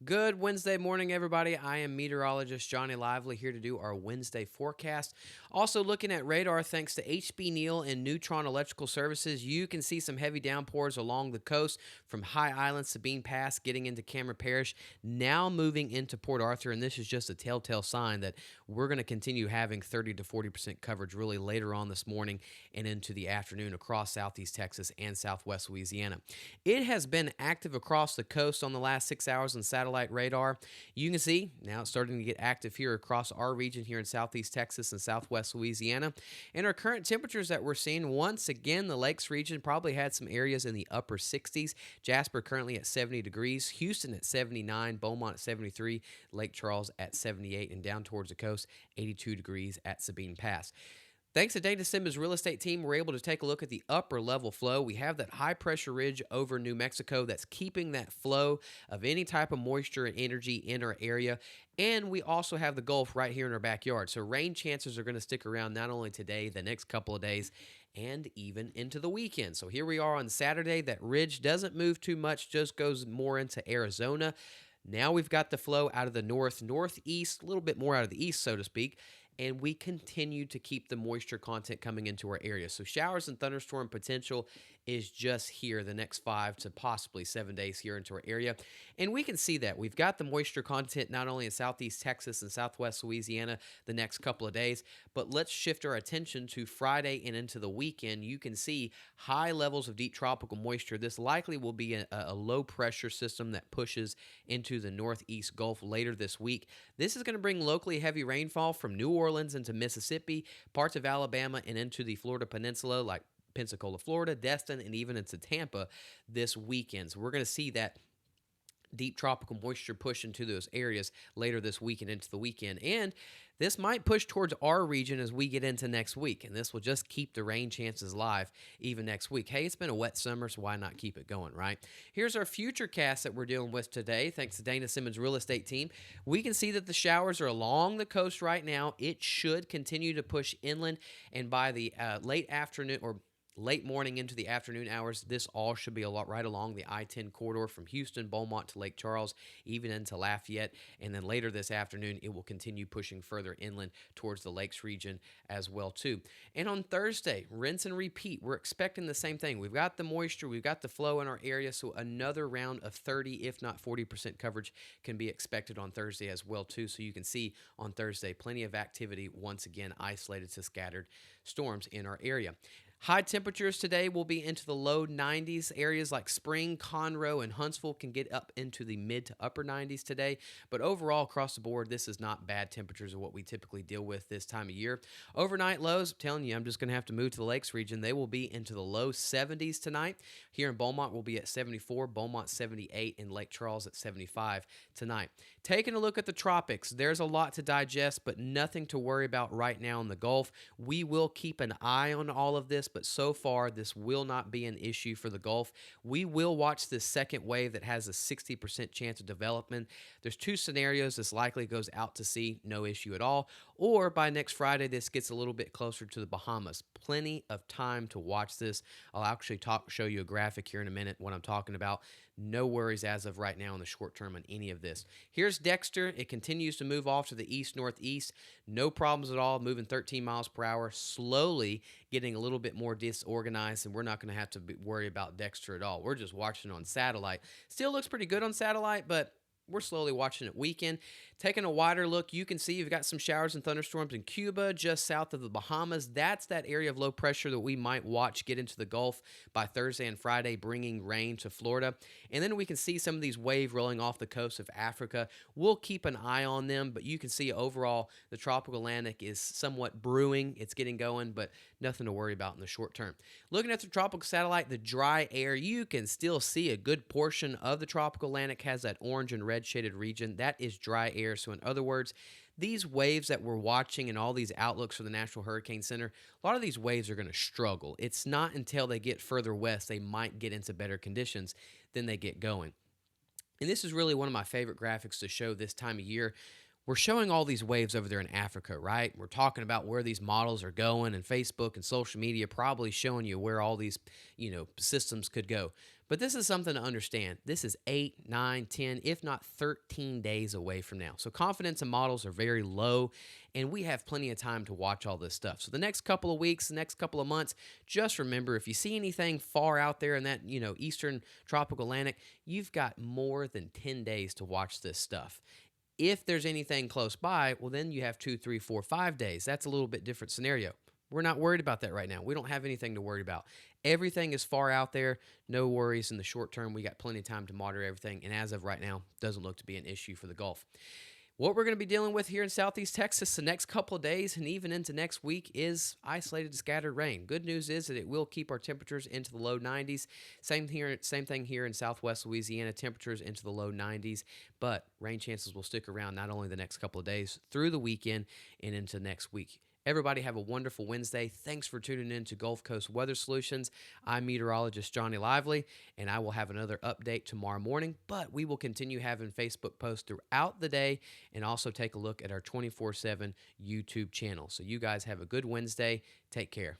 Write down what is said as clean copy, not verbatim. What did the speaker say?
Good Wednesday morning, everybody. I am meteorologist Johnny Lively here to do our Wednesday forecast. Also, looking at radar, thanks to HB Neal and Neutron Electrical Services, you can see some heavy downpours along the coast from High Island, Sabine Pass, getting into Cameron Parish, now moving into Port Arthur. And this is just a telltale sign that we're going to continue having 30 to 40% coverage really later on this morning and into the afternoon across southeast Texas and southwest Louisiana. It has been active across the coast on the last 6 hours on satellite radar. You can see now it's starting to get active here across our region here in southeast Texas and southwest Louisiana. And our current temperatures that we're seeing, once again, the Lakes region probably had some areas in the upper 60s. Jasper currently at 70 degrees, Houston at 79, Beaumont at 73, Lake Charles at 78, and down towards the coast, 82 degrees at Sabine Pass. Thanks to Dana Simmons' real estate team, we're able to take a look at the upper level flow. We have that high pressure ridge over New Mexico that's keeping that flow of any type of moisture and energy in our area. And we also have the Gulf right here in our backyard. So rain chances are going to stick around not only today, the next couple of days, and even into the weekend. So here we are on Saturday. That ridge doesn't move too much, just goes more into Arizona. Now we've got the flow out of the northeast, a little bit more out of the east, so to speak, and we continue to keep the moisture content coming into our area. So showers and thunderstorm potential is just here the next 5 to possibly 7 days here into our area. And we can see that. We've got the moisture content not only in southeast Texas and southwest Louisiana the next couple of days, but let's shift our attention to Friday and into the weekend. You can see high levels of deep tropical moisture. This likely will be a low pressure system that pushes into the northeast Gulf later this week. This is going to bring locally heavy rainfall from New Orleans into Mississippi, parts of Alabama, and into the Florida Peninsula like Pensacola, Florida, Destin, and even into Tampa this weekend. So we're going to see that deep tropical moisture push into those areas later this week and into the weekend. And this might push towards our region as we get into next week, and this will just keep the rain chances live even next week. Hey, it's been a wet summer, so why not keep it going, right? Here's our future cast that we're dealing with today, thanks to Dana Simmons' real estate team. We can see that the showers are along the coast right now. It should continue to push inland, and by the late afternoon or late morning into the afternoon hours, this all should be right along the I-10 corridor from Houston, Beaumont to Lake Charles, even into Lafayette. And then later this afternoon, it will continue pushing further inland towards the Lakes region as well, too. And on Thursday, rinse and repeat. We're expecting the same thing. We've got the moisture, we've got the flow in our area, so another round of 30, if not 40% coverage can be expected on Thursday as well, too. So you can see on Thursday, plenty of activity, once again, isolated to scattered storms in our area. High temperatures today will be into the low 90s. Areas like Spring, Conroe, and Huntsville can get up into the mid to upper 90s today. But overall, across the board, this is not bad temperatures of what we typically deal with this time of year. Overnight lows, I'm telling you, I'm just going to have to move to the Lakes region. They will be into the low 70s tonight. Here in Beaumont, we'll be at 74, Beaumont 78, and Lake Charles at 75 tonight. Taking a look at the tropics, there's a lot to digest, but nothing to worry about right now in the Gulf. We will keep an eye on all of this, but so far, this will not be an issue for the Gulf. We will watch this second wave that has a 60% chance of development. There's two scenarios. This likely goes out to sea, no issue at all, or by next Friday, this gets a little bit closer to the Bahamas. Plenty of time to watch this. I'll actually show you a graphic here in a minute what I'm talking about. No worries as of right now in the short term on any of this. Here's Dexter. It continues to move off to the east-northeast. No problems at all, moving 13 miles per hour, slowly getting a little bit more disorganized, and we're not going to have to worry about Dexter at all. We're just watching on satellite. Still looks pretty good on satellite, but we're slowly watching it weaken. Taking a wider look, you can see you've got some showers and thunderstorms in Cuba, just south of the Bahamas. That's that area of low pressure that we might watch get into the Gulf by Thursday and Friday, bringing rain to Florida. And then we can see some of these waves rolling off the coast of Africa. We'll keep an eye on them, but you can see overall the tropical Atlantic is somewhat brewing. It's getting going, but nothing to worry about in the short term. Looking at the tropical satellite, the dry air, you can still see a good portion of the tropical Atlantic has that orange and red shaded region. That is dry air. So in other words, these waves that we're watching and all these outlooks for the National Hurricane Center, a lot of these waves are going to struggle. It's not until they get further west they might get into better conditions than they get going. And this is really one of my favorite graphics to show this time of year. we're showing all these waves over there in Africa, right? We're talking about where these models are going, and Facebook and social media probably showing you where all these, systems could go. But this is something to understand. This is 8, 9, 10, if not 13 days away from now. So confidence in models are very low, and we have plenty of time to watch all this stuff. So the next couple of weeks, the next couple of months, just remember, if you see anything far out there in that, eastern tropical Atlantic, you've got more than 10 days to watch this stuff. If there's anything close by, well, then you have 2, 3, 4, 5 days. That's a little bit different scenario. We're not worried about that right now. We don't have anything to worry about. Everything is far out there. No worries in the short term. We got plenty of time to monitor everything. And as of right now, doesn't look to be an issue for the Gulf. What we're going to be dealing with here in Southeast Texas the next couple of days and even into next week is isolated scattered rain. Good news is that it will keep our temperatures into the low 90s. Same thing here in Southwest Louisiana, temperatures into the low 90s, but rain chances will stick around not only the next couple of days, through the weekend and into next week. Everybody have a wonderful Wednesday. Thanks for tuning in to Gulf Coast Weather Solutions. I'm meteorologist Johnny Lively, and I will have another update tomorrow morning, but we will continue having Facebook posts throughout the day and also take a look at our 24/7 YouTube channel. So you guys have a good Wednesday. Take care.